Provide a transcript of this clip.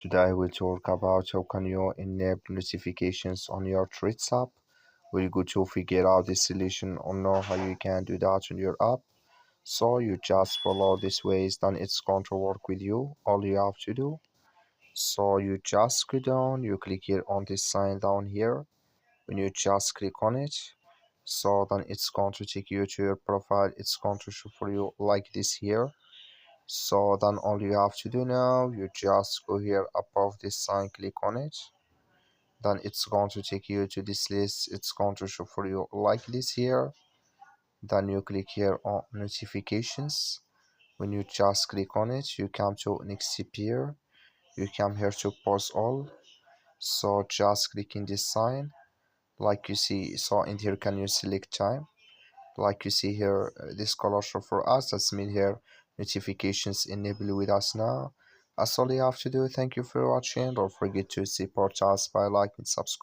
Today I will talk about how can you enable notifications on your Threads app. We're going to figure out this solution or know how you can do that on your app. So you just follow this ways, then it's going to work with you. All you have to do. So you just go down, you click here on this sign down here. When you just click on it, so then it's going to take you to your profile. It's going to show for you like this here. So then all you have to do now, you just go here above this sign, click on it. Then it's going to take you to this list. It's going to show for you like this here. Then you click here on notifications. When you just click on it, you come to next here. You come here to pause all. So just clicking this sign, like you see. So in here, can you select time? Like you see here, this color show for us. That's mean here notifications enable with us now. That's all you have to do. Thank you for watching. Don't forget to support us by liking, subscribe.